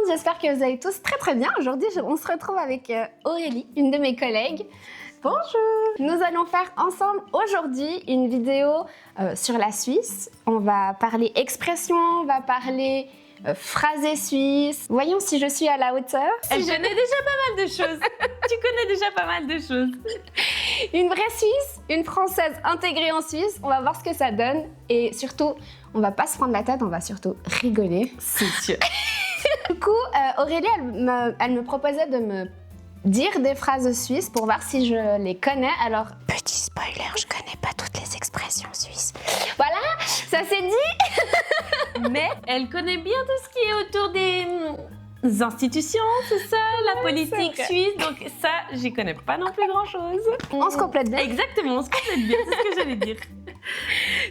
j'espère que vous allez tous très très bien. Aujourd'hui, on se retrouve avec Aurélie, une de mes collègues. Bonjour! Nous allons faire ensemble aujourd'hui une vidéo sur la Suisse. On va parler expression, on va parler phrasé suisse. Voyons si je suis à la hauteur. Elle connaît déjà pas mal de choses. Tu connais déjà pas mal de choses. Une vraie Suisse, une Française intégrée en Suisse. On va voir ce que ça donne. Et surtout, on va pas se prendre la tête, on va surtout rigoler. C'est sûr. Du coup, Aurélie, elle me proposait de me dire des phrases suisses pour voir si je les connais. Alors, petit spoiler, je connais pas toutes les expressions suisses. Voilà, ça c'est dit. Mais elle connaît bien tout ce qui est autour des institutions, c'est ça, la politique suisse. Donc ça, j'y connais pas non plus grand-chose. On se complète bien. Exactement, on se complète bien, c'est ce que j'allais dire.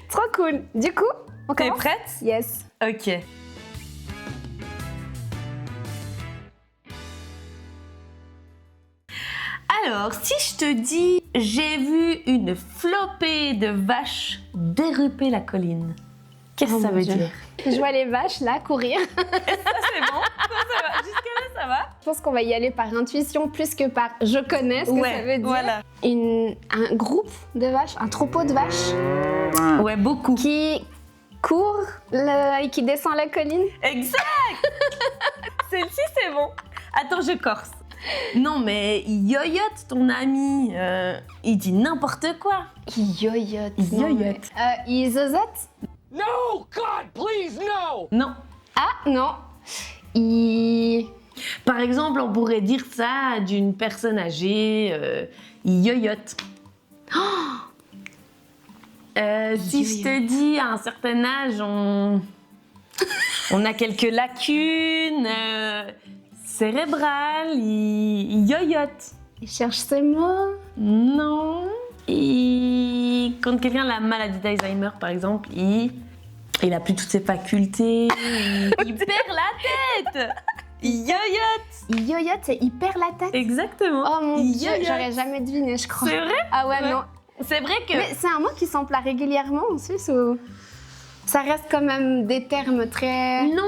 Trop cool. Du coup, on T'es commence? prête? Yes. Ok. Alors, si je te dis « J'ai vu une flopée de vaches déruper la colline », qu'est-ce que ça veut dire? Je vois les vaches là courir. Ça, c'est bon. Ça va. Jusque-là, ça va. Je pense qu'on va y aller par intuition plus que par je connais ce que ça veut dire. Voilà. Un groupe de vaches, un troupeau de vaches Ouais, beaucoup. qui court et qui descend la colline. Exact. Celle-ci, c'est bon. Attends, je corse. Non, mais il yoyote ton ami. Il dit n'importe quoi. Il yoyote. Il non, yoyote. mais- il zozote. No! God, please, no! Non. Ah non. Il... Par exemple, on pourrait dire ça d'une personne âgée. Il yoyote. Si je te dis à un certain âge, on a quelques lacunes cérébrales, il yoyote. Il cherche ses mots. Non. Quand quelqu'un a la maladie d'Alzheimer, par exemple, il a plus toutes ses facultés, il perd la tête. Il yoyote. Il yoyote, c'est il perd la tête. Exactement. Oh mon Il Dieu, yoyote. j'aurais jamais deviné, je crois. C'est vrai? Ah ouais, Ouais. non. C'est vrai que... Mais c'est un mot qui s'emploie régulièrement en Suisse ou... Ça reste quand même des termes très... Non,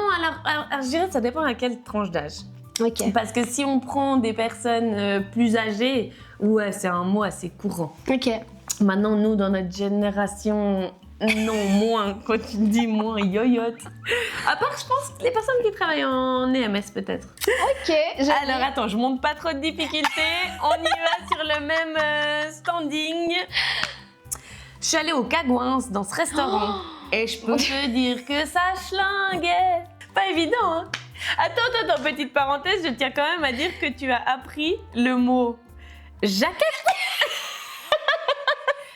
alors, je dirais que ça dépend à quelle tranche d'âge. Ok. Parce que si on prend des personnes plus âgées, ouais, c'est un mot assez courant. Ok. Maintenant, nous, dans notre génération, non, moins. Quand tu dis moins, yoyote. À part, je pense, les personnes qui travaillent en EMS, peut-être. Ok. Alors, attends, je monte pas trop de difficultés. On y va sur le même standing. Je suis allée au Cagouins, dans ce restaurant. Et je peux te dire que ça schlinguait. Pas évident, hein? Attends, petite parenthèse, je tiens quand même à dire que tu as appris le mot jaquette.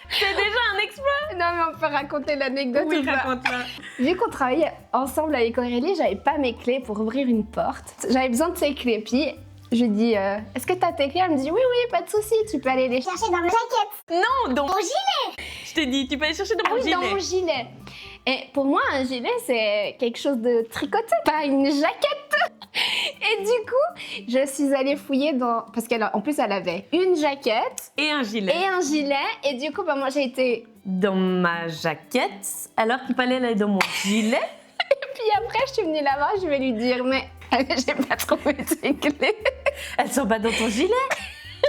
C'est déjà un exploit. Non mais on peut raconter l'anecdote Oui, ou pas? raconte-la. Vu qu'on travaillait ensemble avec Aurélie, j'avais pas mes clés pour ouvrir une porte. J'avais besoin de ses clés. Puis je lui dis est-ce que t'as tes clés? Elle me dit oui, pas de souci, tu peux aller les chercher dans ma jaquette. Non, dans Mon gilet. Je t'ai dit, tu peux aller chercher dans Ah mon oui, gilet. dans mon gilet. Et pour moi, un gilet, c'est quelque chose de tricoté, pas une jaquette. Et du coup, je suis allée fouiller dans... Parce qu'en plus, elle avait une jaquette Et un gilet. et un gilet. Et du coup, moi, j'ai été... Dans ma jaquette, alors qu'il fallait aller dans mon gilet. Puis après, je suis venue là-bas, je vais lui dire, mais j'ai pas trouvé tes clés. Elles sont pas dans ton gilet.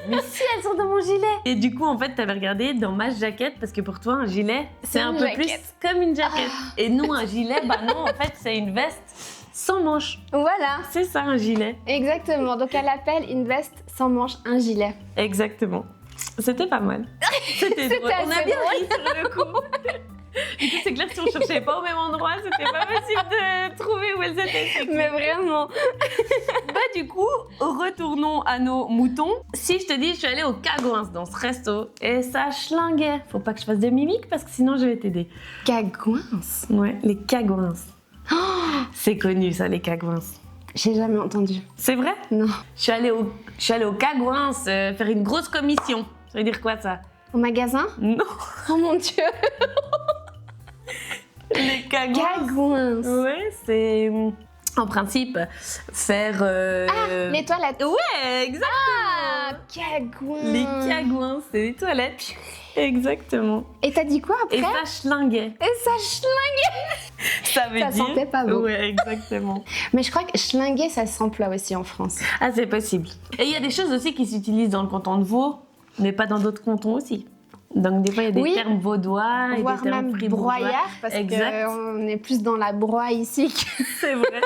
Mais si, elles sont dans mon gilet. Et du coup, en fait, t'avais regardé dans ma jaquette, parce que pour toi, un gilet, c'est un une peu jaquette. plus comme une jaquette. Et nous, un gilet, bah non, en fait, c'est une veste sans manches. Voilà, C'est ça, un gilet. exactement. Donc, elle appelle une veste sans manche un gilet. Exactement. C'était pas mal. C'était drôle. On a assez bien drôle. ri sur le coup. Du coup, c'est clair que si on cherchait pas au même endroit, c'était pas possible de trouver où elles étaient. C'est clair. Mais vraiment. Bah du coup, retournons à nos moutons. Si je te dis, je suis allée au Cagouins dans ce resto et ça schlinguait. Faut pas que je fasse de mimiques parce que sinon je vais t'aider. Cagouins. Ouais, les Cagouins. C'est connu ça, les Cagouins. J'ai jamais entendu. C'est vrai? Non. Je suis allée au Cagouins faire une grosse commission. Ça veut dire quoi ça? Au magasin? Non. Oh mon Dieu. Les Cagouins. Cagouins. Ouais, c'est... En principe, faire... Les toilettes. Ouais, exactement. Ah, cagouin. Les cagouins, c'est les toilettes. Exactement. Et t'as dit quoi après? Et ça schlinguait. Et ça schlinguait. Ça veut Ça dire... sentait pas bon. Ouais, exactement. Mais je crois que schlinguer, ça s'emploie aussi en France. Ah, c'est possible. Et il y a des choses aussi qui s'utilisent dans le canton de Vaud, mais pas dans d'autres cantons aussi. Donc des fois, il y a des Oui. termes vaudois et Voire des termes même fribourgeois. broyard, parce Exact. qu'on est plus dans la broie ici que... C'est vrai.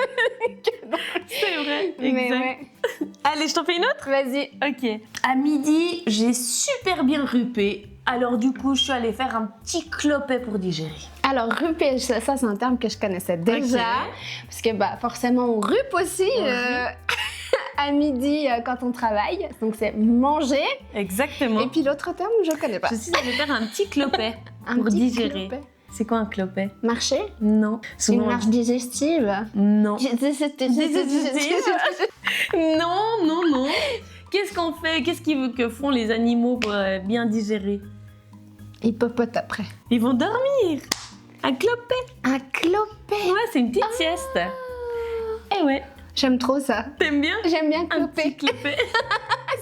C'est vrai. Mais Exact. ouais. Allez, je t'en fais une autre? Vas-y. Ok. À midi, j'ai super bien rupé. Alors du coup, je suis allée faire un petit clopet pour digérer. Alors, ruper, ça c'est un terme que je connaissais déjà. Ok. Parce que bah, forcément, on rupe aussi à midi quand on travaille. Donc, c'est manger. Exactement. Et puis l'autre terme, je connais pas. Je suis allée faire un petit clopet Un pour petit digérer. clopet. C'est quoi un clopet? Marcher. Non. Une Souvent, marche digestive. Non. Digestive. Non, non, non. Qu'est-ce qu'on fait? Que font les animaux pour bien digérer? Ils popotent après. Ils vont dormir. Un clopet. Un clopet. Ouais, c'est une petite sieste. Eh ouais. J'aime trop ça. T'aimes bien? J'aime bien Un cloper. petit clopet.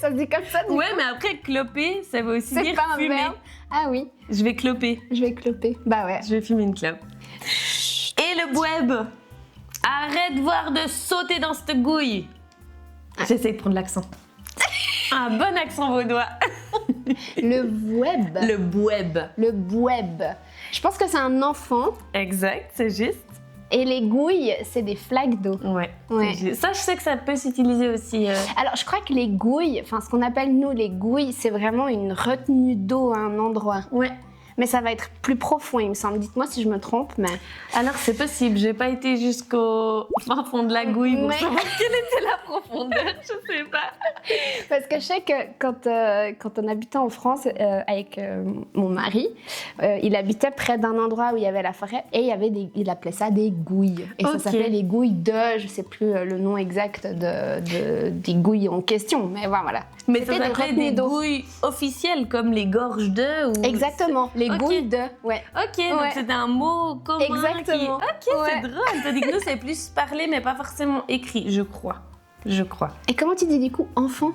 Ça se dit comme ça, du Ouais, coup. mais après, cloper, ça veut aussi C'est dire pas un fumer. verbe. Ah oui, Je vais cloper. je vais cloper. Bah ouais. Je vais fumer une clope. Et le boueb. Arrête voir de sauter dans cette gouille. J'essaie de prendre l'accent. Un bon accent vaudois. Le web. Le boueb. Le boueb. Je pense que c'est un enfant. Exact, c'est juste. Et les gouilles, c'est des flaques d'eau. Ouais. Ouais. c'est juste. Ça, je sais que ça peut s'utiliser aussi. Alors, je crois que les gouilles, enfin, ce qu'on appelle nous les gouilles, c'est vraiment une retenue d'eau à un endroit. Ouais. Mais ça va être plus profond, il me semble. Dites-moi si je me trompe, mais... Alors, c'est possible. J'ai pas été jusqu'au fin fond de la gouille pour Ouais. savoir quelle était la profondeur. Je sais pas. Parce que je sais que quand on habitait en France avec mon mari, il habitait près d'un endroit où il y avait la forêt et il appelait ça des gouilles. Et ça Ok. s'appelait les gouilles de, je sais plus le nom exact des gouilles en question, mais voilà. Mais C'était ça des s'appelait retenues des d'eau. gouilles officielles comme les gorges de ou... Exactement, les Ok. gouilles de, ouais. Ok, donc Ouais. c'était un mot commun. Exactement. Ok, Ouais. c'est drôle. Tandis que nous, c'est plus parlé, mais pas forcément écrit, je crois. Je crois. Et comment tu dis du coup enfant?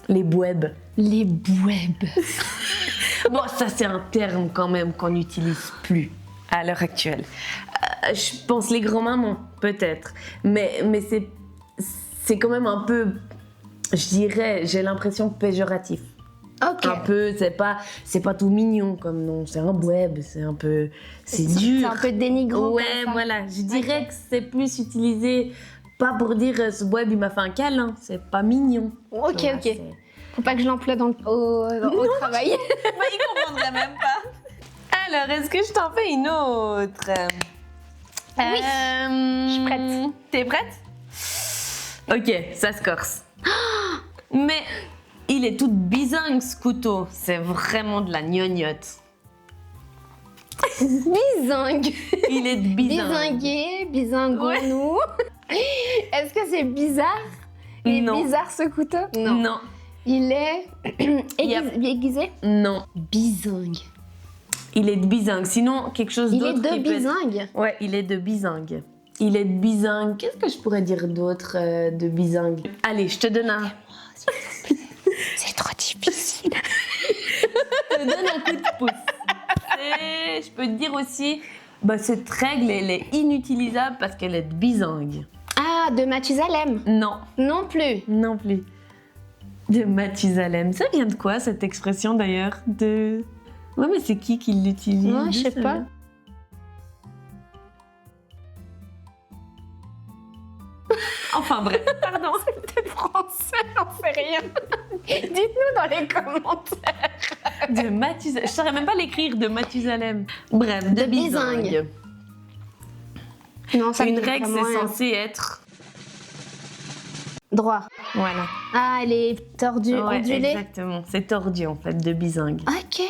Les bouebs. Les bouebs. Bon, ça, c'est un terme quand même qu'on n'utilise plus à l'heure actuelle. Je pense les grands-mamans, peut-être. Mais c'est quand même un peu, je dirais, j'ai l'impression péjoratif. Ok. Un peu, c'est pas tout mignon comme nom. C'est un boueb, c'est un peu, c'est dur. C'est un peu dénigrant. Ouais, comme ça. voilà. Je dirais Ok. que c'est plus utilisé, pas pour dire ce web il m'a fait un câlin, c'est pas mignon. Ok, Voilà, ok. c'est- Faut pas que je l'emploie au travail. Bah, il comprendrait même pas. Alors, est-ce que je t'en fais une autre? Oui, je suis prête. T'es prête? Ok, ça se corse. Mais il est tout bizingue ce couteau. C'est vraiment de la gnognotte. Bizingue. Il est de bizingue. Bizingué, bizingons-nous. Est-ce que c'est bizarre? Il est Non. bizarre ce couteau? Non. Il est Il y a- aiguisé? Non. Bizingue. Il est de bizingue. Sinon, quelque chose Il d'autre. est de qui peut être- bizingue. Ouais, il est de bizingue. Il est de bizingue. Qu'est-ce que je pourrais dire d'autre de bizingue? Allez, je te donne un. C'est trop difficile. Je te donne un coup de pouce. Je peux te dire aussi, bah, cette règle, elle est inutilisable parce qu'elle est de bizingue. Ah, de Mathusalem? Non, Non plus. non plus. De Mathusalem. Ça vient de quoi cette expression d'ailleurs? De. Ouais, mais c'est qui l'utilise? Moi, je sais pas. Enfin bref, pardon. C'est français, j'en sais rien. Dites-nous dans les commentaires. De Mathusalem. Je saurais même pas l'écrire, de Mathusalem. Bref, de De bizingue. bizingue. Non, ça me Une dit règle, vraiment c'est rien. censé être. Droit. Voilà. Ah, elle est tordue, Ouais, ondulée. exactement. C'est tordu en fait, de bizingue. Ok.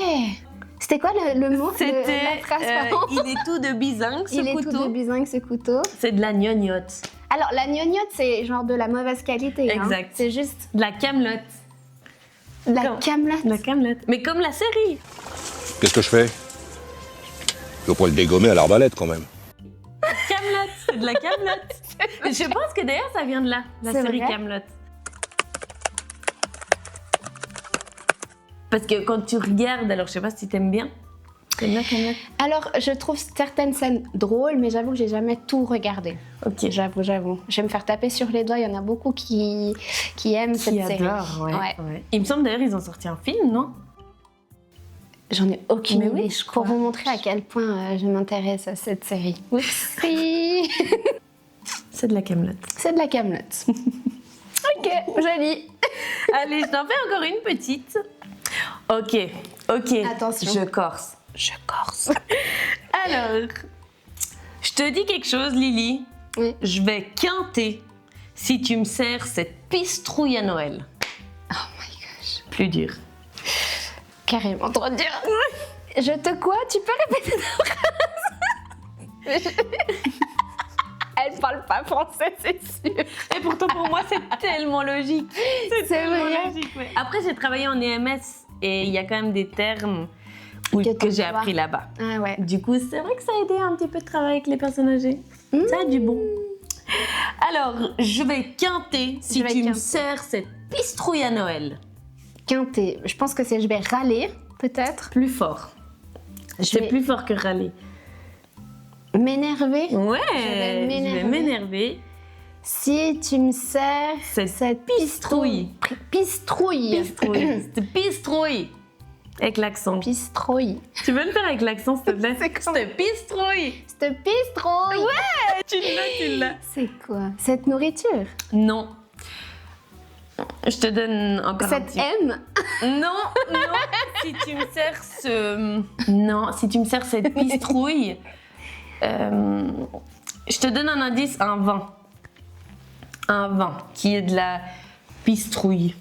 C'était quoi le mot? C'était. la phrase, pardon Il est tout de bizingue, ce Il est tout couteau. de bizingue, ce couteau. C'est de la gnognotte. Alors, la gnognotte, c'est genre de la mauvaise qualité. hein. Exact. C'est juste De la camelote. de la Comme- camelote. De la camelote. Mais comme la série. Qu'est-ce que je fais? Je veux pas le dégommer à l'arbalète quand même. Camelot, c'est C'est de la Kaamelott. Je pense que d'ailleurs, ça vient de là, la C'est série vrai? Kaamelott. Parce que quand tu regardes, alors je sais pas si t'aimes bien. T'aimes bien Kaamelott? Alors, je trouve certaines scènes drôles, mais j'avoue que j'ai jamais tout regardé. Ok. J'avoue. Je vais me faire taper sur les doigts. Il y en a beaucoup qui aiment cette série. ouais. Il me semble d'ailleurs ils ont sorti un film, non? J'en ai aucune Mais idée. oui, je Pour crois. vous montrer à quel point je m'intéresse à cette série. Oupsie. C'est de la Kaamelott. C'est de la Kaamelott. Ok, joli. Allez, je t'en fais encore une petite. Ok. Attention. Je corse. Alors, je te dis quelque chose, Lily. Oui. Je vais quinter si tu me sers cette pistrouille à Noël. Oh my gosh. Plus dur. Carrément trop dur. Je te quoi? Tu peux répéter ta phrase? Elle parle pas français, c'est sûr. Et pourtant, pour moi, c'est tellement logique. C'est tellement vrai. logique, ouais. Après, j'ai travaillé en EMS et il y a quand même des termes Que que j'ai t'as appris là-bas. Ah ouais. Du coup, c'est vrai que ça a aidé un petit peu de travailler avec les personnes âgées. Ça a du bon. Alors, je vais quinter si Je vais tu me quinter. sers cette pistrouille à Noël. Quinté. Je pense que c'est je vais râler, peut-être. Plus fort. Je C'est vais plus fort que râler. m'énerver. Ouais, vais je vais m'énerver. Si tu me sers Cette pistrouille. Pistrouille. Pistrouille. Cette pistrouille. Avec l'accent. Pistrouille. Tu veux le faire avec l'accent, s'il te plaît? C'est quoi? Cette pistrouille. Cette pistrouille. Ouais, tu l'as. C'est quoi? Cette nourriture. Non. Je te donne encore un Cette petit... M. Non. Si tu me sers ce... Non, si tu me sers cette pistrouille, je te donne un indice, un vin. Un vin qui est de la pistrouille.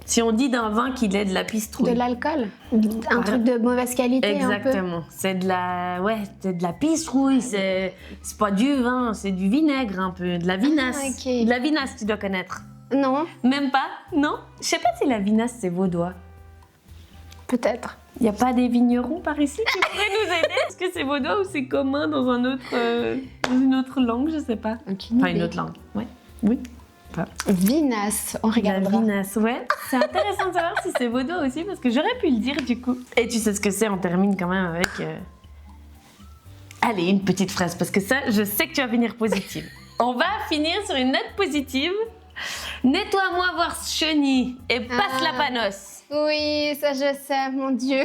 Si on dit d'un vin qu'il est de la pistrouille. De l'alcool. Un truc de mauvaise qualité un peu. Exactement. C'est de la... Ouais, c'est de la pistrouille. C'est pas du vin, c'est du vinaigre un peu. De la vinasse. Ah, ok. De la vinasse, tu dois connaître. Non, Même pas? Non? Je sais pas si la vinasse, c'est vaudois. peut-être. Il n'y a pas des vignerons par ici qui pourraient nous aider? Est-ce que c'est vaudois ou c'est commun dans un autre, dans une autre langue? Je sais pas. Aucune Enfin, idée. une autre langue. Ouais. Oui. Vinasse, on La regardera. vinasse, ouais. C'est intéressant de savoir si c'est vaudois aussi parce que j'aurais pu le dire du coup. Et tu sais ce que c'est, on termine quand même avec... Allez, une petite phrase parce que ça, je sais que tu vas finir positive. On va finir sur une note positive. Nettoie-moi voir ce chenille et passe la panosse. Oui, ça je sais, mon Dieu.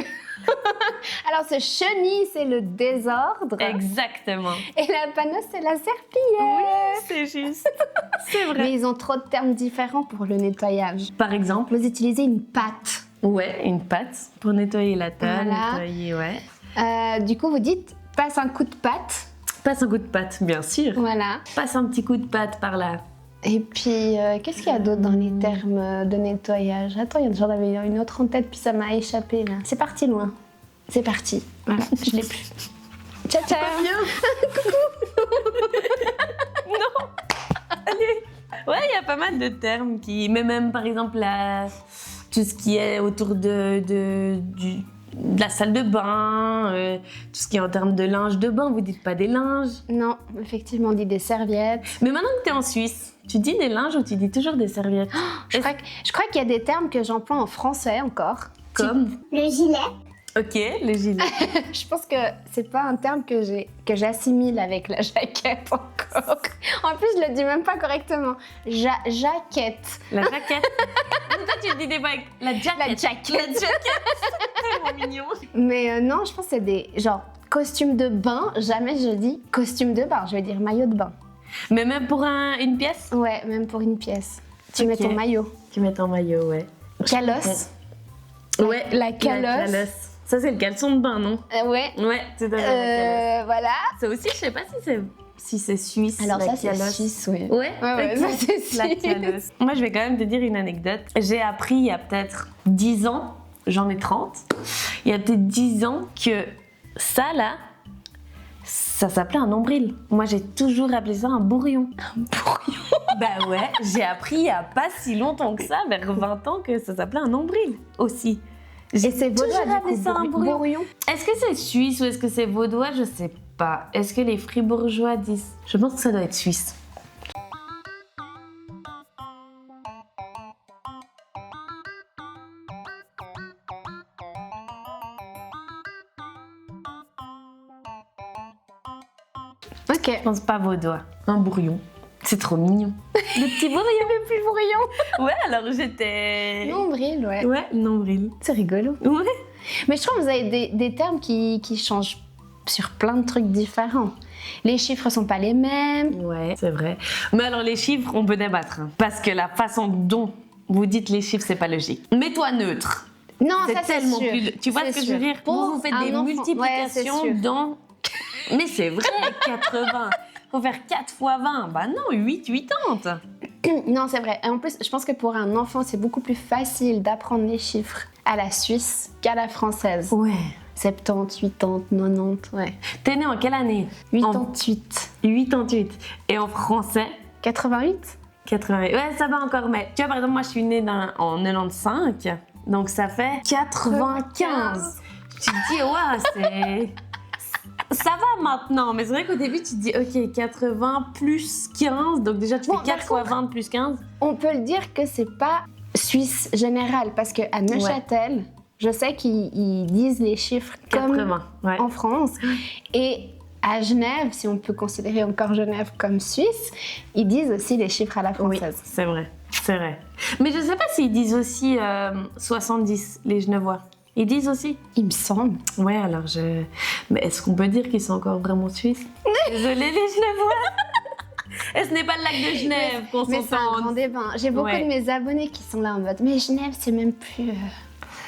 Alors ce chenille, c'est le désordre. Exactement. Et la panosse, c'est la serpillière. C'est juste. C'est vrai. Mais ils ont trop de termes différents pour le nettoyage. Par exemple, Vous utilisez une pâte. ouais, une pâte pour nettoyer la table, Voilà. nettoyer, ouais. Du coup, vous dites passe un coup de pâte. Passe un coup de pâte, bien sûr. Voilà. Passe un petit coup de pâte par là. Et puis, qu'est-ce qu'il y a d'autre dans les termes de nettoyage? Attends, j'en avais une autre en tête, puis ça m'a échappé là. C'est parti loin. C'est parti. Voilà, je l'ai plus. Ciao, ciao. Non. Allez. Ouais, il y a pas mal de termes qui... Mais même, par exemple, tout ce qui est autour de la salle de bain, tout ce qui est en termes de linge de bain, vous dites pas des linges. Non, effectivement, on dit des serviettes. Mais maintenant que tu es en Suisse, tu dis des linges ou tu dis toujours des serviettes? Je crois qu'il y a des termes que j'emploie en français encore. Comme Le gilet. Ok, le gilet. Je pense que c'est pas un terme que j'assimile avec la jaquette encore. En plus, je le dis même pas correctement. Jaquette. La jaquette. Toi, tu le dis des fois avec la jaquette. La jaquette. La jaquette. C'est tellement mignon. Mais non, je pense que c'est des genre costume de bain. Jamais je dis costume de bain. Je vais dire maillot de bain. Mais même pour une pièce? Ouais, même pour une pièce. Tu Ok. mets ton maillot. Tu mets ton maillot, ouais. Calosse. Ouais, La calosse. Ça, c'est le caleçon de bain, non? Ouais. Ouais, tout à fait. la calosse. Voilà. Ça aussi, je sais pas si c'est suisse. Alors la ça, c'est calosse. suisse, oui. Ouais, Ouais, ok. ça, c'est La suisse. calosse. Moi, je vais quand même te dire une anecdote. J'ai appris il y a peut-être 10 ans, j'en ai 30, il y a peut-être 10 ans que ça, là, ça s'appelait un nombril. Moi, j'ai toujours appelé ça un bourrion. Un bourrion? Bah ouais, j'ai appris il y a pas si longtemps que ça, vers 20 ans, que ça s'appelait un nombril aussi. Et c'est vaudois, toujours du appelé coup, ça un bourrion. bourrion. Est-ce que c'est suisse ou est-ce que c'est vaudois? Je sais pas. Est-ce que les fribourgeois disent... Je pense que ça doit être suisse. Ok. Je pense pas vaudois. Un bourrion. C'est trop mignon. Le petit bourrion. Le plus bruyant. Ouais, alors j'étais... Nombril, ouais. Ouais, nombril. C'est rigolo. Ouais. Mais je trouve que vous avez des termes qui changent sur plein de trucs différents. Les chiffres sont pas les mêmes. Ouais, c'est vrai. Mais alors les chiffres, on peut débattre. Hein, parce que la façon dont vous dites les chiffres, c'est pas logique. Mets-toi neutre. Non, C'est ça c'est tellement sûr. plus... Tu vois C'est ce que je veux sûr. dire? Pour Vous faites un des enfant. multiplications Ouais, c'est sûr. dans... Mais c'est vrai, 80. Faut faire 4 fois 20. Bah non, 8, 80. Non, c'est vrai. Et en plus, je pense que pour un enfant, c'est beaucoup plus facile d'apprendre les chiffres à la suisse qu'à la française. Ouais. 70, 80, 90, ouais. T'es né en quelle année? 88. 88. Et en français? 88? 88. Ouais, ça va encore, mais tu vois, par exemple, moi, je suis née en 95, donc ça fait 95. Tu te dis, ouais, c'est... Ça va maintenant, mais c'est vrai qu'au début, tu te dis, ok, 80 plus 15, donc déjà, tu Bon, fais 4 par fois contre- 20 plus 15. On peut le dire que c'est pas Suisse générale, parce qu'à Neuchâtel, je sais qu'ils disent les chiffres comme 80, ouais. en France. Et à Genève, si on peut considérer encore Genève comme Suisse, ils disent aussi les chiffres à la Oui, française. c'est vrai, c'est vrai. Mais je sais pas s'ils disent aussi 70, les Genevois. Ils disent aussi? Il me semble. Ouais, alors je... Mais est-ce qu'on peut dire qu'ils sont encore vraiment suisses? Désolée, les Genevois. Et ce n'est pas le lac de Genève qu'on Mais c'est un grand s'entende. débat. J'ai beaucoup Ouais. de mes abonnés qui sont là en mode « Mais Genève, c'est même plus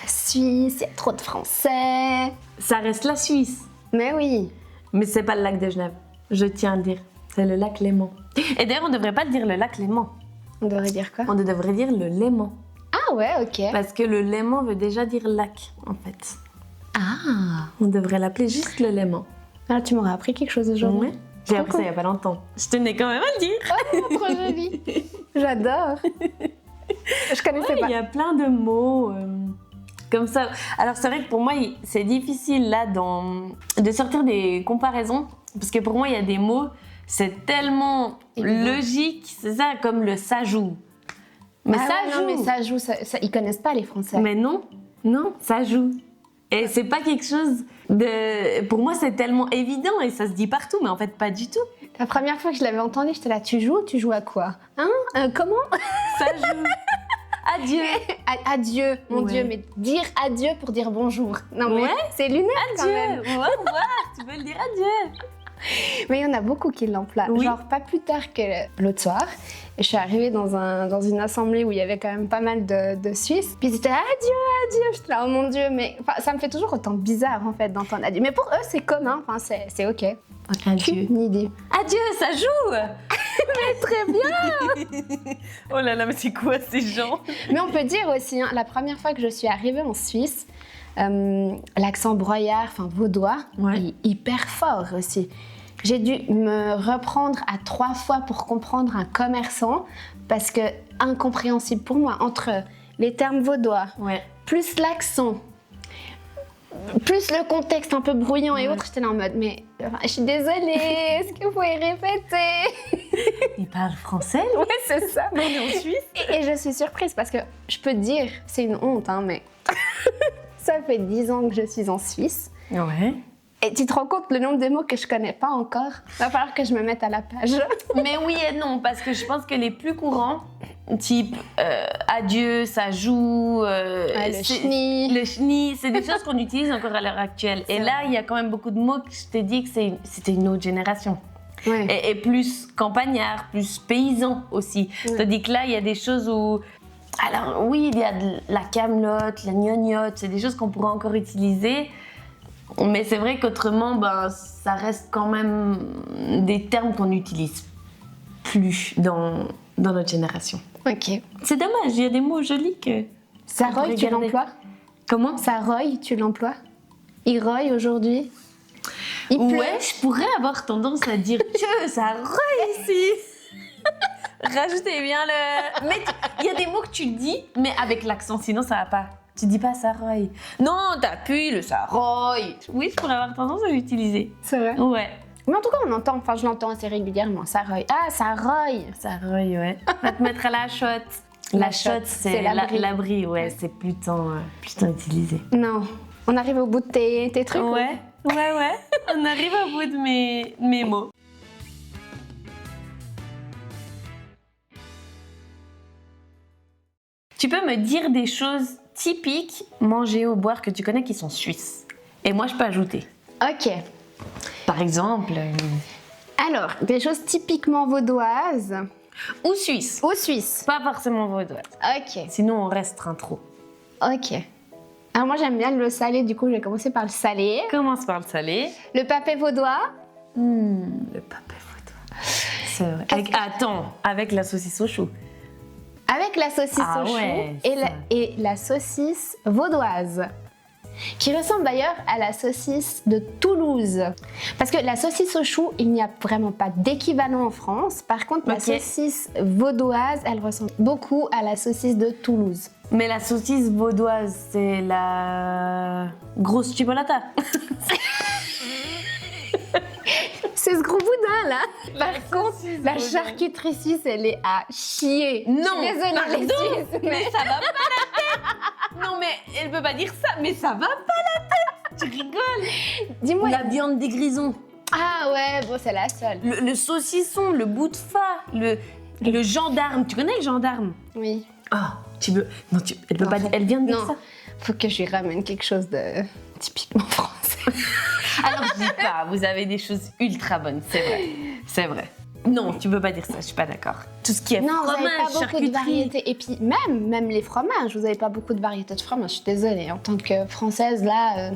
Suisse, il y a trop de Français. Ça reste la Suisse. » Mais oui. Mais c'est pas le lac de Genève. Je tiens à le dire. C'est le lac Léman. Et d'ailleurs, on ne devrait pas dire le lac Léman. On devrait dire quoi? On devrait dire le Léman. Ah ouais, ok. Parce que le Léman veut déjà dire lac, en fait. Ah. On devrait l'appeler juste le Léman. Ah, tu m'aurais appris quelque chose aujourd'hui. Ouais. J'ai appris ça il n'y a pas longtemps. Je tenais quand même à le dire. Oh, trop joli. J'adore. Je connaissais Ouais, pas. il y a plein de mots comme ça. Alors c'est vrai que pour moi, c'est difficile là de sortir des comparaisons. Parce que pour moi, il y a des mots, c'est tellement Évident. logique. C'est ça, comme le ça joue. Mais Ah ça ouais, joue. non, mais ça joue. Ils connaissent pas les Français. Mais non, non, ça joue. Et c'est pas quelque chose de... Pour moi, c'est tellement évident et ça se dit partout, mais en fait, pas du tout. La première fois que je l'avais entendu, j'étais là, tu joues à quoi? Hein? Comment? Ça joue. Adieu. Adieu, mon Ouais. Dieu, mais dire adieu pour dire bonjour. Non mais Ouais. c'est lunaire quand Adieu. même. Au revoir. Tu peux le dire adieu. Mais il y en a beaucoup qui l'emploient. Oui. Genre pas plus tard que l'autre soir, je suis arrivée dans une assemblée où il y avait quand même pas mal de Suisses. Puis ils étaient adieu. J'étais là, oh mon Dieu, mais enfin, ça me fait toujours autant bizarre en fait d'entendre adieu. Mais pour eux c'est commun, enfin c'est ok. Adieu. Une idée. Adieu, ça joue. Très bien. Oh là là, mais c'est quoi ces gens? Mais on peut dire aussi, hein, la première fois que je suis arrivée en Suisse, l'accent broyard, enfin vaudois, Ouais. est hyper fort aussi. J'ai dû me reprendre à 3 fois pour comprendre un commerçant parce que incompréhensible pour moi entre les termes vaudois, Ouais. plus l'accent, plus le contexte un peu bruyant et Ouais. autres, j'étais là en mode mais je suis désolée, est-ce que vous pouvez répéter? Ils parlent français, Ouais, c'est ça. on est en Suisse. Et je suis surprise parce que je peux te dire, c'est une honte, hein, mais ça fait 10 ans que je suis en Suisse. Ouais. Et tu te rends compte le nombre de mots que je connais pas encore? Va falloir que je me mette à la page. Mais oui et non, parce que je pense que les plus courants, type adieu, ça joue, le c'est- chenille. le chenille, c'est des choses qu'on utilise encore à l'heure actuelle. Et C'est là, il y a quand même beaucoup de mots que je t'ai dit que c'était une autre génération. Ouais. Et plus campagnard, plus paysan aussi. Ouais. Tandis que là, il y a des choses où... Alors oui, il y a de la camelote, la gnognotte, c'est des choses qu'on pourrait encore utiliser. Mais c'est vrai qu'autrement, ben, ça reste quand même des termes qu'on n'utilise plus dans notre génération. Ok. C'est dommage, il y a des mots jolis que... Saroy, tu Regardez. l'emploies? Comment? Saroy, tu l'emploies? Il roille aujourd'hui? Il pleut? Ouais, je pourrais avoir tendance à dire que ça roille ici. Rajoutez bien le... Mais il y a des mots que tu dis, mais avec l'accent, sinon ça va pas. Tu dis pas Saroy. Non, t'appuies le Saroy. Oui, je pourrais avoir tendance à l'utiliser. C'est vrai. Ouais. Mais en tout cas, on l'entend, enfin je l'entends assez régulièrement, Saroy. Ah, Saroy. Saroy, ouais. Va te mettre à la shot. La shot, c'est l'abri. l'abri, ouais, c'est plus tant utilisé. Non. On arrive au bout de tes trucs. Ouais. On arrive au bout de mes mots. Tu peux me dire des choses typiques, manger ou boire, que tu connais qui sont suisses. Et moi, je peux ajouter. Ok. Par exemple... Alors, des choses typiquement vaudoises ou suisses. ou suisses. Pas forcément vaudoises. Ok. Sinon, on restreint trop. Ok. Alors moi, j'aime bien le salé, du coup, je vais commencer par le salé. Commence par le salé. Le papé vaudois. Le papé vaudois. C'est vrai. Attends, avec la saucisse au chou. Avec la saucisse au chou ouais, et la saucisse vaudoise. Qui ressemble d'ailleurs à la saucisse de Toulouse. Parce que la saucisse au chou, il n'y a vraiment pas d'équivalent en France. Par contre, la saucisse vaudoise, elle ressemble beaucoup à la saucisse de Toulouse. Mais la saucisse vaudoise, c'est la grosse chipolata. C'est ce gros boudin là. Par contre, la charcuterie suisse, elle est à chier. Non, je suis désolée, les Suisses, mais ça va pas la tête. Non, mais elle peut pas dire ça, mais ça va pas la tête. Tu rigoles. Dis-moi. La viande des grisons. Ah ouais, bon, c'est la seule. Le saucisson, le bout de fa, le gendarme. Tu connais le gendarme? Oui. Ah, tu veux... Non, elle peut pas dire... Elle vient de dire Non. ça. Faut que je lui ramène quelque chose de typiquement français. Alors, je dis pas, vous avez des choses ultra bonnes, c'est vrai. C'est vrai. Non, tu peux pas dire ça, je suis pas d'accord. Tout ce qui est Non, vous fromage, n'avez pas beaucoup charcuterie... de variétés. Et puis même les fromages, vous n'avez pas beaucoup de variétés de fromages. Je suis désolée, en tant que Française, là...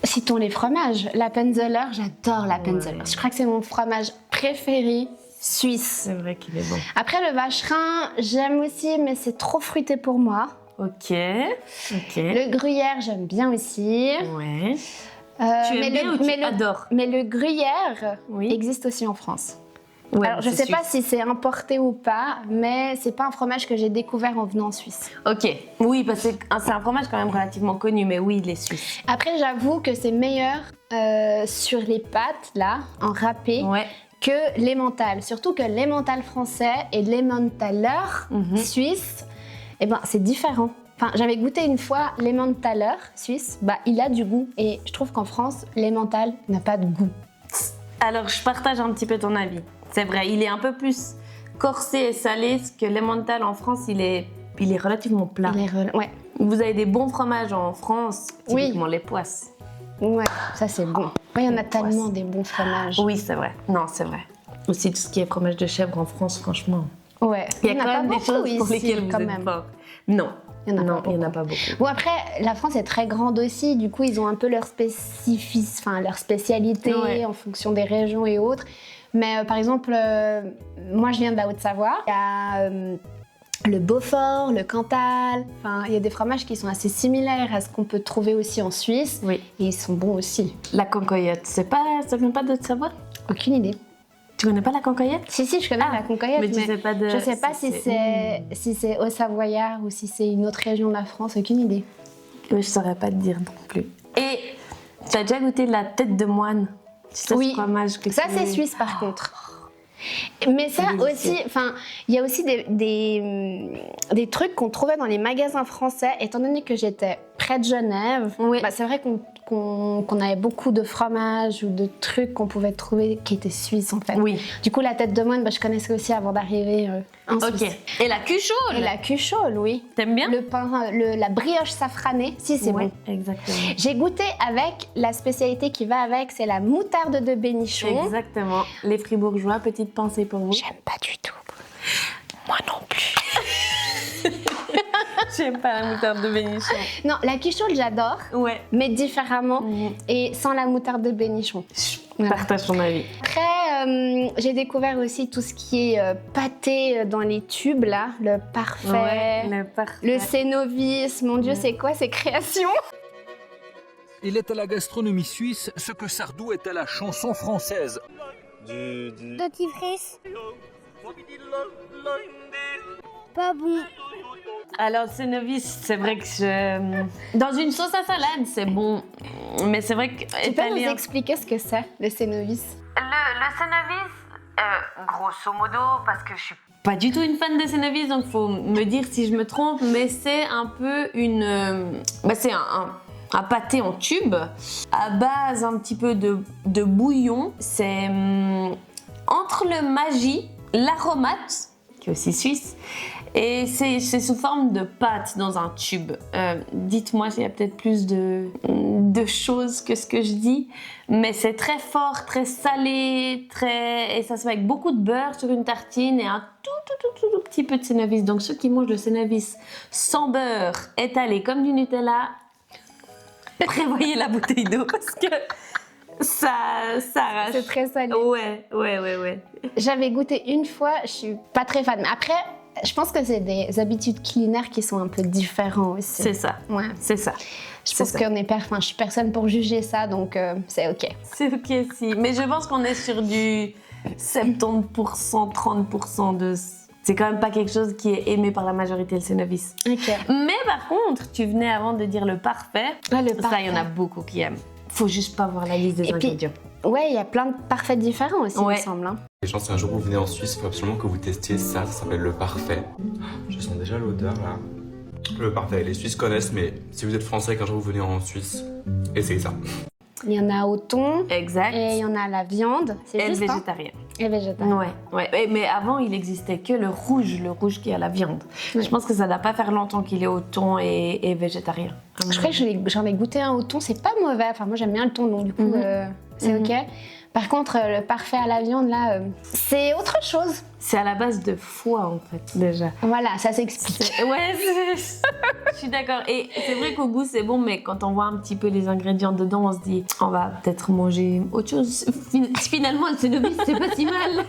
citons les fromages. L'Appenzeller, j'adore l'Appenzeller. Je crois que c'est mon fromage préféré suisse. C'est vrai qu'il est bon. Après, le vacherin, j'aime aussi, mais c'est trop fruité pour moi. Ok. Le gruyère, j'aime bien aussi. Ouais. Tu aimes bien ou tu adores? Mais le gruyère Oui. existe aussi en France. Ouais, Alors, je sais pas si c'est importé ou pas, mais c'est pas un fromage que j'ai découvert en venant en Suisse. Ok. Oui, parce que c'est un fromage quand même relativement connu, mais oui, il est suisse. Après, j'avoue que c'est meilleur sur les pâtes, là, en râpé, Ouais. que l'emmental. Surtout que l'emmental français et l'emmentaler suisse, eh ben, c'est différent. Enfin, j'avais goûté une fois l'emmentaler suisse, il a du goût. Et je trouve qu'en France, l'emmental n'a pas de goût. Alors, je partage un petit peu ton avis. C'est vrai, il est un peu plus corsé et salé, parce que l'emmental en France, il est relativement plat. Ouais. Vous avez des bons fromages en France, typiquement les poisses. Ouais, ça c'est bon. Il y en a tellement des bons fromages. Oui, c'est vrai. Non, c'est vrai. Aussi, tout ce qui est fromage de chèvre en France, franchement. Ouais. Il y a quand même des choses pour ici, lesquelles vous quand êtes même. fort. Non. Il n'y en a pas beaucoup. Bon, après, la France est très grande aussi, du coup, ils ont un peu leur spécialité en fonction des régions et autres. Mais par exemple, moi je viens de la Haute-Savoie. Il y a le Beaufort, le Cantal. Enfin, il y a des fromages qui sont assez similaires à ce qu'on peut trouver aussi en Suisse. Oui. Et ils sont bons aussi. La cancoyote, ça vient pas de Haute-Savoie? Aucune idée. Tu connais pas la cancoyote? Si, je connais la concoyote, mais tu sais pas de... je sais pas si c'est au Savoyard ou si c'est une autre région de la France, aucune idée. Je saurais pas te dire non plus. Et tu as déjà goûté la tête de moine? Tu sais Oui, ce fromage que ça c'est suisse par contre. Mais ça aussi, enfin, il y a aussi des trucs qu'on trouvait dans les magasins français, étant donné que j'étais près de Genève. Oui. C'est vrai qu'on avait beaucoup de fromages ou de trucs qu'on pouvait trouver qui étaient suisses en fait. Oui. Du coup, la tête de moine, je connaissais aussi avant d'arriver en Suisse. Ok. Et la cuchole? Et la cuchole, oui. T'aimes bien? Le pain, la brioche safranée, si c'est bon. Exactement. J'ai goûté avec la spécialité qui va avec, c'est la moutarde de Bénichon. Exactement. Les Fribourgeois, petite pensée pour vous. J'aime pas du tout. Moi non plus. J'aime pas la moutarde de Bénichon. Non, la quichole, j'adore, Ouais. mais différemment et sans la moutarde de Bénichon. Je partage ton avis. Après, j'ai découvert aussi tout ce qui est pâté dans les tubes, là, le parfait, Ouais, le parfait. le cénovis. Mon Dieu, c'est quoi ces créations? Il est à la gastronomie suisse ce que Sardou est à la chanson française. Dentifrice. Pas bon. Alors, Cénovis, c'est vrai que dans une sauce à salade, c'est bon. Mais c'est vrai que... Tu peux nous expliquer ce que c'est, le Cénovis? Le Cénovis, grosso modo, parce que je suis pas du tout une fan de Cénovis, donc faut me dire si je me trompe, mais c'est un peu c'est un pâté en tube à base un petit peu de bouillon. C'est entre le Maggi, l'Aromate, qui est aussi suisse, et c'est sous forme de pâte dans un tube. Dites-moi s'il y a peut-être plus de choses que ce que je dis, mais c'est très fort, très salé, et ça se fait avec beaucoup de beurre sur une tartine et un tout petit peu de Cénovis. Donc ceux qui mangent le Cénovis sans beurre, étalé comme du Nutella, prévoyez la bouteille d'eau parce que ça arrache. C'est très salé. Ouais. J'avais goûté une fois, je suis pas très fan. Mais après, je pense que c'est des habitudes culinaires qui sont un peu différentes aussi. C'est ça. Ouais. C'est ça. Je pense qu'on est je suis personne pour juger ça, donc c'est ok. C'est ok si. Mais je pense qu'on est sur du 70%, 30% de... C'est quand même pas quelque chose qui est aimé par la majorité, le Cénovis. Ok. Mais par contre, tu venais avant de dire le parfait. Ouais, le Ça, parfait. il y en a beaucoup qui aiment. Faut juste pas voir la liste des Et puis, ingrédients. Ouais, il y a plein de parfaits différents aussi, il Ouais. me semble. Hein. Les gens, si un jour vous venez en Suisse, il faut absolument que vous testiez ça s'appelle le parfait. Je sens déjà l'odeur là. Le parfait, les Suisses connaissent, mais si vous êtes français et qu'un jour vous venez en Suisse, essayez ça. Il y en a au thon, Exact. et il y en a à la viande, c'est Et le juste, hein? végétarien. Et végétarien. Ouais. Mais avant, il existait que le rouge qui est à la viande. Ouais. Je pense que ça doit pas faire longtemps qu'il est au thon et végétarien. Je crois que j'en ai goûté un au thon, c'est pas mauvais. Enfin, moi j'aime bien le thon, donc du coup, c'est ok. Par contre, le parfait à la viande, là, c'est autre chose. C'est à la base de foie, en fait, déjà. Voilà, ça s'explique. Ouais, je suis d'accord. Et c'est vrai qu'au goût, c'est bon, mais quand on voit un petit peu les ingrédients dedans, on se dit, on va peut-être manger autre chose. Finalement, le Cénovis, c'est pas si mal.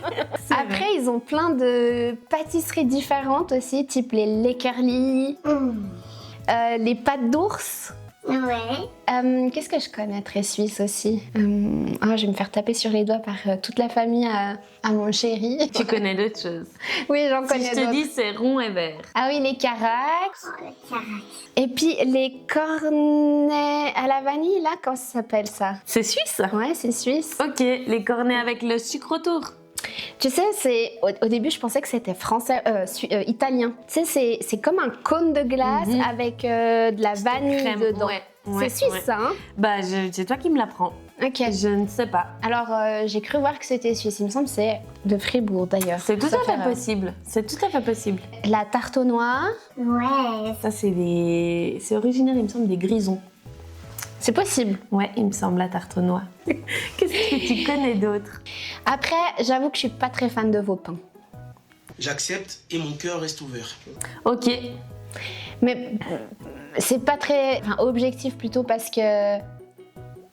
Après, ils ont plein de pâtisseries différentes aussi, type les Leckerli, les pâtes d'ours. Ouais. Qu'est-ce que je connais très suisse aussi? Je vais me faire taper sur les doigts par toute la famille à mon chéri. Tu connais d'autres choses. Oui, j'en Si connais je te d'autres. dis, c'est rond et vert. Ah oui, les caracs. Oh, le carac. Et puis les cornets à la vanille, là, comment ça s'appelle ça? C'est suisse? Ouais, c'est suisse. Ok, les cornets avec le sucre autour. Tu sais, au début, je pensais que c'était français, italien. Tu sais, c'est comme un cône de glace avec de la vanille Crème, dedans. ouais, C'est suisse, ouais. ça, hein? Bah, c'est toi qui me l'apprends. Ok. Je ne sais pas. Alors, j'ai cru voir que c'était suisse. Il me semble que c'est de Fribourg, d'ailleurs. C'est tout Ça à fait fait, possible. C'est tout à fait possible. La tarte aux noix. Ouais. Ça, c'est originaire, il me semble, des Grisons. C'est possible. Ouais, il me semble, la tarte aux noix. Qu'est-ce que tu connais d'autre? Après, j'avoue que je suis pas très fan de vos pains. J'accepte et mon cœur reste ouvert. Ok. Mais c'est pas très objectif plutôt parce que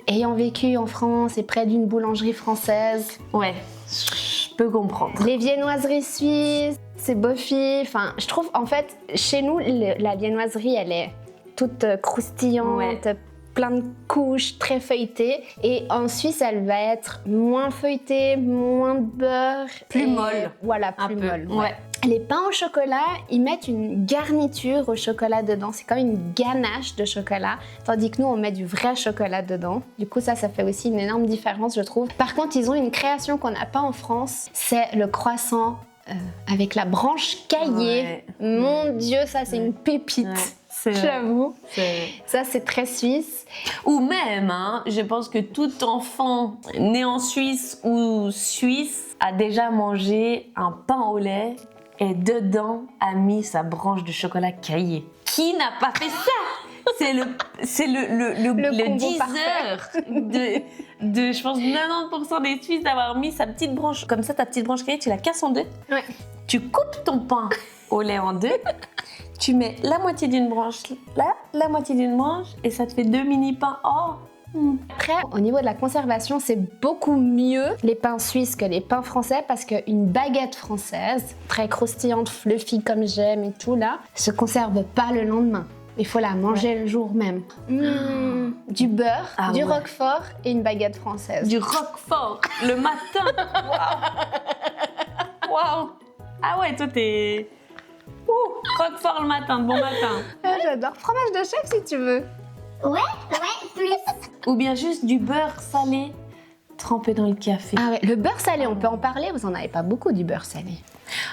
ayant vécu en France et près d'une boulangerie française, Ouais, je peux comprendre. les viennoiseries suisses, c'est bofi. Enfin, je trouve en fait chez nous la viennoiserie elle est toute croustillante. Ouais. Plein de couches, très feuilletées. Et en Suisse, elle va être moins feuilletée, moins de beurre. Plus et- molle. Voilà, Un plus peu, molle. ouais. Les pains au chocolat, ils mettent une garniture au chocolat dedans. C'est comme une ganache de chocolat. Tandis que nous, on met du vrai chocolat dedans. Du coup, ça fait aussi une énorme différence, je trouve. Par contre, ils ont une création qu'on n'a pas en France. C'est le croissant avec la branche caillée. Ouais. Mon Dieu, ça, c'est une pépite. Ouais, c'est vrai. J'avoue. C'est- Ça, c'est très suisse. Ou même, hein, je pense que tout enfant né en Suisse ou suisse a déjà mangé un pain au lait et dedans a mis sa branche de chocolat caillé. Qui n'a pas fait ça? C'est le combo 10 parfait. heures de, je pense, 90% des Suisses d'avoir mis sa petite branche. Comme ça, ta petite branche caillée, tu la casses en deux. Ouais. Tu coupes ton pain au lait en deux. Tu mets la moitié d'une branche là, la moitié d'une branche, et ça te fait 2 mini-pains. Oh! Après, au niveau de la conservation, c'est beaucoup mieux les pains suisses que les pains français parce qu'une baguette française, très croustillante, fluffy comme j'aime et tout là, se conserve pas le lendemain. Il faut la manger le jour même. Du beurre, Ah du ouais. roquefort et une baguette française. Du roquefort le matin. Waouh! Waouh! Ah ouais, toi t'es Roquefort le matin, bon matin. Ah, j'adore. Fromage de chef si tu veux. Ouais, plus. Ou bien juste du beurre salé trempé dans le café. Ah ouais, le beurre salé, on peut en parler. Vous en avez pas beaucoup du beurre salé.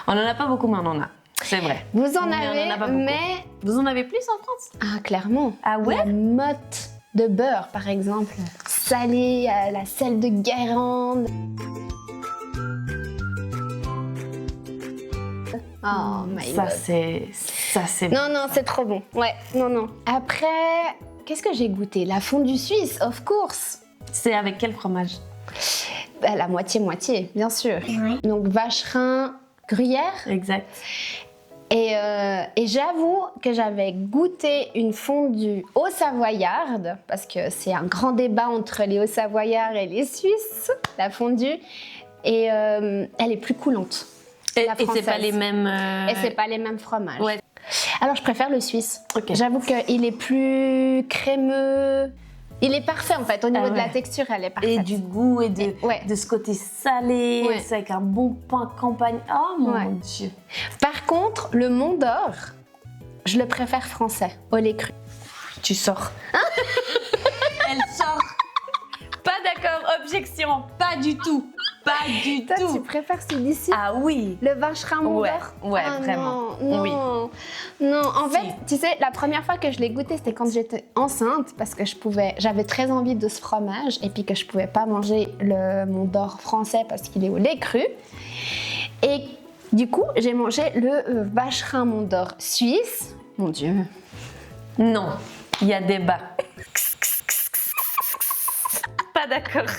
On en a pas beaucoup, mais on en a. C'est vrai. Vous en Mais avez, on en a pas beaucoup. mais Vous en avez plus en France? ah clairement. Ah ouais? La motte de beurre, par exemple, salée à la sel de Guérande. Oh my Ça god. c'est. Non, non, c'est trop bon. Ouais, non. Après, qu'est-ce que j'ai goûté? La fondue suisse, of course. C'est avec quel fromage? Bah, la moitié-moitié, bien sûr. Ouais. Donc vacherin, gruyère. Exact. Et j'avoue que j'avais goûté une fondue aux savoyarde, parce que c'est un grand débat entre les hauts-savoyards et les Suisses, la fondue. Et elle est plus coulante. Et La c'est pas française. les mêmes. Et c'est pas les mêmes fromages. Ouais. Alors je préfère le suisse. Ok. J'avoue qu'il est plus crémeux. Il est parfait en fait. Au niveau Ah de la ouais. texture, elle est parfaite. Et du goût et de, Ouais. de ce côté salé, Ouais. c'est avec un bon pain campagne. Oh mon Ouais. Dieu. Par contre, le Mont d'Or, je le préfère français, au lait cru. Tu sors. Elle sort. Pas d'accord, objection, pas du tout. Pas du Toi, tout. tu préfères celui d'ici? Ah oui. Le vacherin Mont Ouais, d'Or? ouais, Ah, vraiment. Non, Oui. non. En Si. fait, tu sais, la première fois que je l'ai goûté, c'était quand j'étais enceinte, parce que j'avais très envie de ce fromage, et puis que je pouvais pas manger le Mont d'Or français parce qu'il est au lait cru. Et du coup, j'ai mangé le vacherin Mont d'Or suisse. Mon Dieu. Non, il y a débat. Pas d'accord.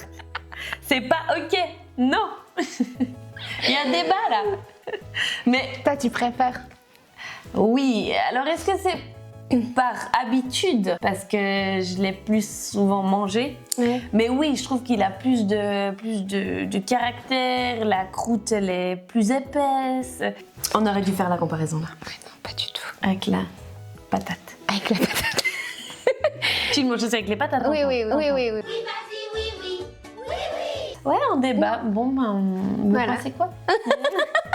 C'est pas ok. Non. Il y a débat là. Mais Toi, tu préfères? oui, alors est-ce que c'est par habitude parce que je l'ai plus souvent mangé? Ouais. Mais oui, je trouve qu'il a plus de caractère, la croûte elle est plus épaisse. On aurait dû faire la comparaison là, Non, pas du tout. avec la patate. Avec la patate. Tu le manges aussi avec les patates? Oui, enfin. oui, oui, oui, oui. Ouais, on débat. Bon, ben, vous Voilà. pensez quoi?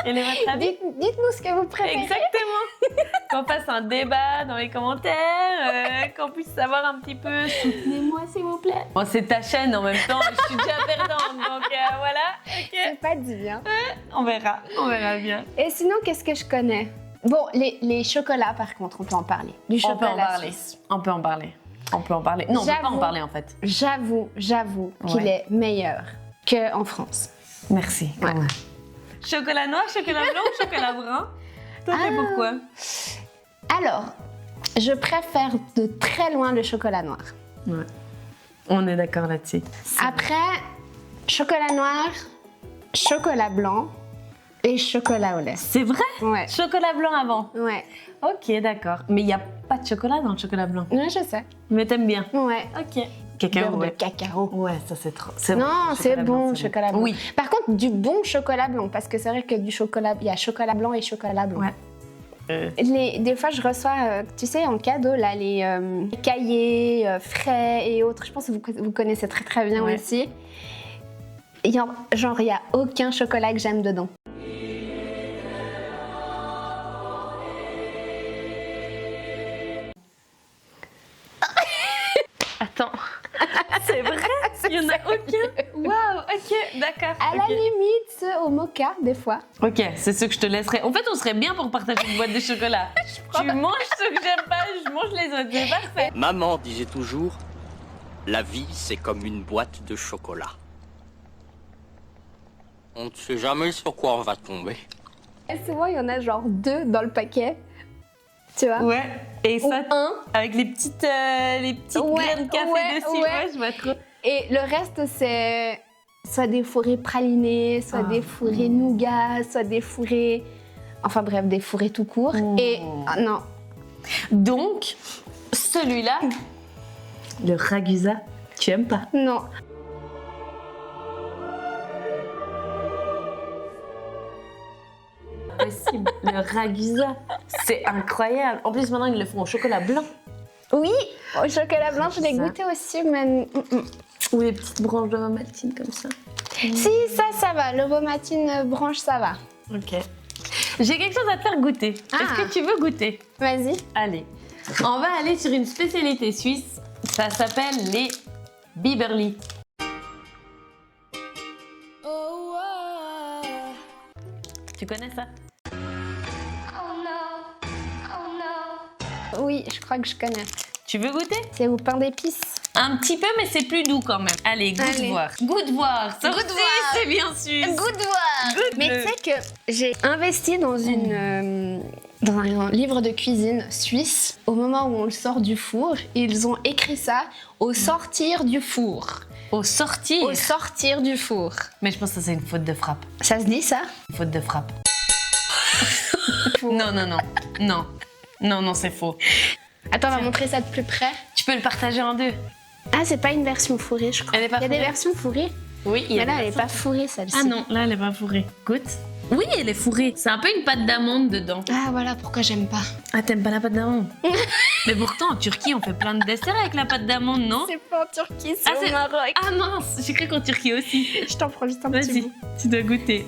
Quel est votre avis? Dites-nous ce que vous préférez. Exactement. Qu'on fasse un débat dans les commentaires, qu'on puisse savoir un petit peu. Soutenez-moi, s'il vous plaît. Bon, c'est ta chaîne en même temps. Je suis déjà perdante, donc voilà. Ok. C'est pas dit, hein. On verra bien. Et sinon, qu'est-ce que je connais? Bon, les chocolats, par contre, on peut en parler. Du On peut en chocolat parler. suisse. On peut en parler. Non, on peut pas en J'avoue. parler en fait. J'avoue qu'il Ouais. est meilleur qu'en France. Merci. Ouais. Chocolat noir, chocolat blanc, chocolat brun. Toi, Ah. t'es pourquoi? Alors, je préfère de très loin le chocolat noir. Ouais. On est d'accord là-dessus. Après, chocolat noir, chocolat blanc et chocolat au lait. C'est vrai? Ouais. Chocolat blanc avant. Ouais. Ok, d'accord. Mais il n'y a pas de chocolat dans le chocolat blanc. Ouais, je sais. Mais t'aimes bien. Ouais. Ok. Cacao, Beurre de ouais. cacao. Ouais, ça c'est trop. Non, c'est Chocolat blanc, bon, chocolat blanc. Oui. Par contre, du bon chocolat blanc, parce que c'est vrai que du chocolat, il y a chocolat blanc et chocolat blanc. Ouais. Des fois, je reçois, tu sais, en cadeau, là, les cahiers frais et autres. Je pense que vous connaissez très très bien Ouais. aussi. Il y a aucun chocolat que j'aime dedans. Attends. C'est vrai? Il n'y en a aucun? Waouh, ok, d'accord. À la limite, ceux au mocha, des fois. Ok, c'est ce que je te laisserai. En fait, on serait bien pour partager une boîte de chocolat. Tu manges ce que j'aime pas, je mange les autres. C'est parfait. Maman disait toujours, la vie c'est comme une boîte de chocolat. On ne sait jamais sur quoi on va tomber. Et souvent, il y en a genre 2 dans le paquet. Tu vois? Ouais. Et Ou ça, un. avec les petites Ouais, graines de café ouais, dessus. ouais. Ouais, je vois trop. Et le reste, c'est soit des fourrés pralinés, soit des fourrés nougat, soit des fourrés... Enfin bref, des fourrés tout court. Et non, Donc, celui-là, le ragusa, tu aimes pas? non. Possible. Le ragusa, c'est incroyable. En plus, maintenant, ils le font au chocolat blanc. Oui, au chocolat blanc, je l'ai Ça. goûté aussi, mais... Ou les petites branches de matine comme ça. Si, ça va. Le vomatine branche, ça va. Ok. J'ai quelque chose à te faire goûter. Ah. Est-ce que tu veux goûter? Vas-y. Allez. On va aller sur une spécialité suisse. Ça s'appelle les Biberli. Tu connais ça? Oui, je crois que je connais. Tu veux goûter? C'est au pain d'épices. Un petit peu, mais c'est plus doux quand même. Allez, goûte Allez. voir. Goûte voir. Ça Goûte aussi, voir. c'est bien sûr. Goûte-voir. Mais tu sais que j'ai investi dans dans un livre de cuisine suisse. Au moment où on le sort du four, ils ont écrit ça au sortir du four. Au sortir. Au sortir du four. Mais je pense que ça, c'est une faute de frappe. Ça se dit ça? Une faute de frappe. Non, non, non. Non. Non, non, c'est faux. Attends, on va montrer ça de plus près. Tu peux le partager en deux. Ah, c'est pas une version fourrée, je crois. Elle est pas Il y a des fourrée versions fourrées. Oui, il y a Mais là, des elle est versions. pas fourrée, celle-ci. Ah non, là, elle est pas fourrée. Goûte. Oui, elle est fourrée. C'est un peu une pâte d'amande dedans. Ah, voilà pourquoi j'aime pas. Ah, t'aimes pas la pâte d'amande? Mais pourtant, en Turquie, on fait plein de desserts avec la pâte d'amande, non? C'est pas en Turquie, c'est Ah, c'est- au Maroc. Ah mince, j'ai cru qu'en Turquie aussi. Je t'en prends juste un petit Vas-y, bout. tu dois goûter.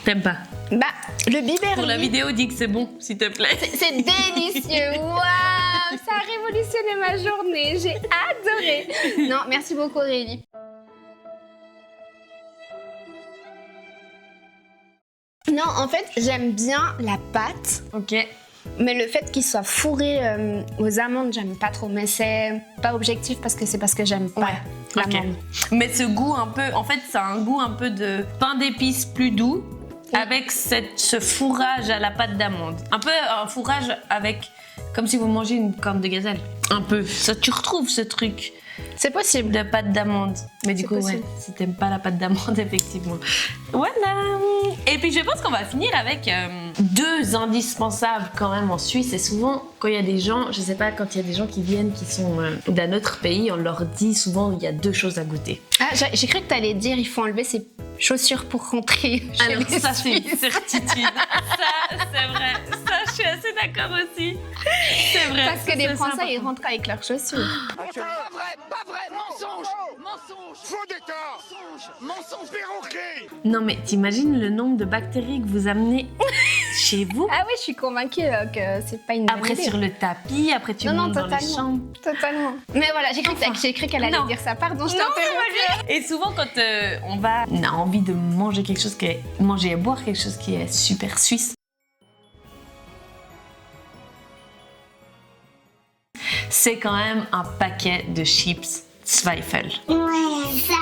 T'aimes pas? Bah, le biberli. Pour la vidéo, dis que c'est bon, s'il te plaît. C'est délicieux. Waouh, ça a révolutionné ma journée. J'ai adoré. Non, merci beaucoup Aurélie. Non, en fait, j'aime bien la pâte, Ok. mais le fait qu'il soit fourré aux amandes, j'aime pas trop. Mais c'est pas objectif parce que c'est parce que j'aime pas l'amande. Mais ce goût un peu, en fait, ça a un goût un peu de pain d'épices plus doux, avec ce fourrage à la pâte d'amande. Un peu un fourrage avec, comme si vous mangez une corne de gazelle. Un peu. Ça, tu retrouves ce truc C'est possible. de pâte d'amande. Mais du C'est coup, ouais, possible. si t'aimes pas la pâte d'amande, effectivement. Voilà. Et puis, je pense qu'on va finir avec deux indispensables quand même en Suisse. Et souvent, quand il y a des gens, je sais pas, quand il y a des gens qui viennent, qui sont d'un autre pays, on leur dit souvent il y a deux choses à goûter. Ah, j'ai cru que t'allais dire il faut enlever ses chaussures pour rentrer chez Alors les ça, c'est une Suisses. certitude. Ça, c'est vrai. Ça, je suis assez d'accord aussi. C'est vrai. Parce que Ça, les c'est Français, ils important. rentrent avec leurs chaussures. Pas vrai, mensonge! Mensonge! Faux décor! Mensonge perroquet! Non, mais t'imagines le nombre de bactéries que vous amenez chez vous? Ah oui, je suis convaincue que c'est pas une bonne Après idée. sur le tapis, après tu Non, non, montes dans les totalement. chambres. Totalement. Mais voilà, j'ai cru qu'elle allait Non. dire ça. Pardon, je Non, t'interromps. Et souvent quand on a envie de manger quelque chose manger et boire quelque chose qui est super suisse. C'est quand même un paquet de chips Zweifel. Ouais, ça.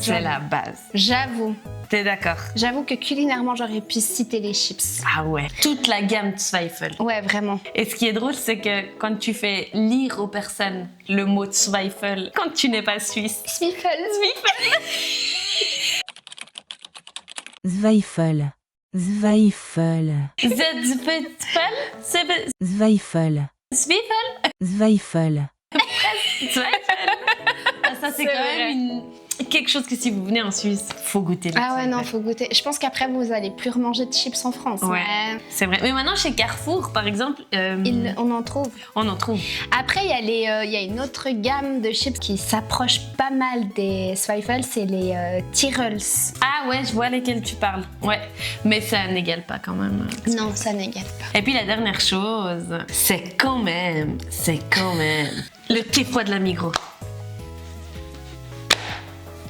C'est la base. J'avoue. T'es d'accord? J'avoue que culinairement, j'aurais pu citer les chips. Ah ouais. Toute la gamme Zweifel. Ouais, vraiment. Et ce qui est drôle, c'est que quand tu fais lire aux personnes le mot Zweifel, quand tu n'es pas suisse, Zwiebel. Zweifel. Zweifel. Zweifel, c'est Zweifel. Zweifel, Zweifel. Zweifel. Ah, ça c'est C'est quand vrai. même quelque chose que si vous venez en Suisse, faut goûter. le Ah ouais, non, Zweifel. faut goûter. Je pense qu'après, vous allez plus remanger de chips en France. Ouais. Mais C'est vrai. Mais maintenant chez Carrefour, par exemple, on en trouve. on en trouve. Après, il y a une autre gamme de chips qui s'approche pas mal des Zweifel, c'est les Tyrrells. Ah ouais, je vois lesquels tu parles. Ouais, mais ça n'égale pas quand même. Non, ça n'égale pas. Et puis la dernière chose, c'est quand même le thé froid de la Migros.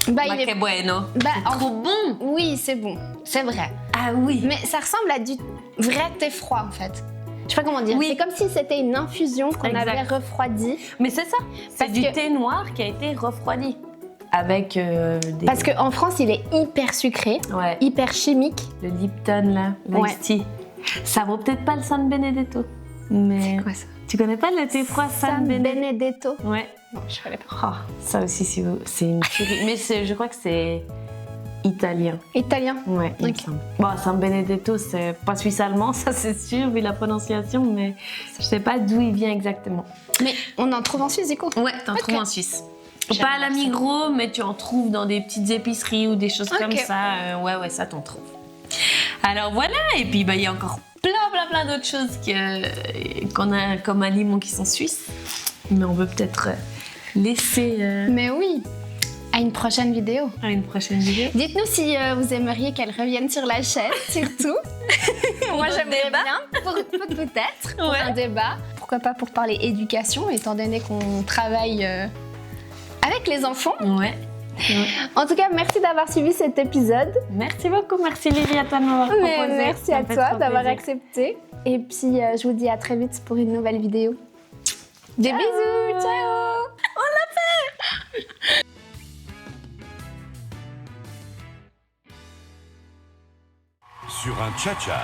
Bah, Ma que bueno. Bah, C'est trop bon. Oui, c'est bon, c'est vrai. Ah oui. Mais ça ressemble à du vrai thé froid en fait. Je sais pas comment dire. Oui. C'est comme si c'était une infusion qu'on Exact. avait refroidie. Mais c'est ça. C'est Parce du que- thé noir qui a été refroidi avec des. Parce qu'en France, il est hyper sucré, Ouais. hyper chimique. Le Lipton là, Ouais. l'Ice Tea. Ça vaut peut-être pas le San Benedetto, mais Quoi ça? tu connais pas le thé froid San Benedetto? Benedetto. Ouais. Non, je connais pas. Oh, ça aussi c'est une tuerie. Mais je crois que c'est italien. Italien. Ouais, il me Ok. semble. Bon, San Benedetto, c'est pas suisse-allemand, ça c'est sûr, vu la prononciation, mais je sais pas d'où il vient exactement. Mais on en trouve en Suisse du coup. Ouais, t'en Ok. trouves en Suisse. J'aime Pas à la bien ça. Migros, mais tu en trouves dans des petites épiceries ou des choses Ok. comme ça. Ouais, ça t'en trouves. Alors voilà, et puis bah, il y a encore plein d'autres choses qu'on a comme aliments qui sont suisses. Mais on veut peut-être laisser... Mais oui. À une prochaine vidéo. À une prochaine vidéo. Dites-nous si vous aimeriez qu'elle revienne sur la chaîne, surtout. Moi, j'aimerais bien, peut-être, pour un débat. Pourquoi pas pour parler éducation, étant donné qu'on travaille avec les enfants. Ouais. En tout cas, merci d'avoir suivi cet épisode. Merci beaucoup, merci Lily à toi de m'avoir proposé. Merci à toi d'avoir accepté. Et puis, je vous dis à très vite pour une nouvelle vidéo. Des bisous, ciao. On l'a fait. Sur un tcha-tcha.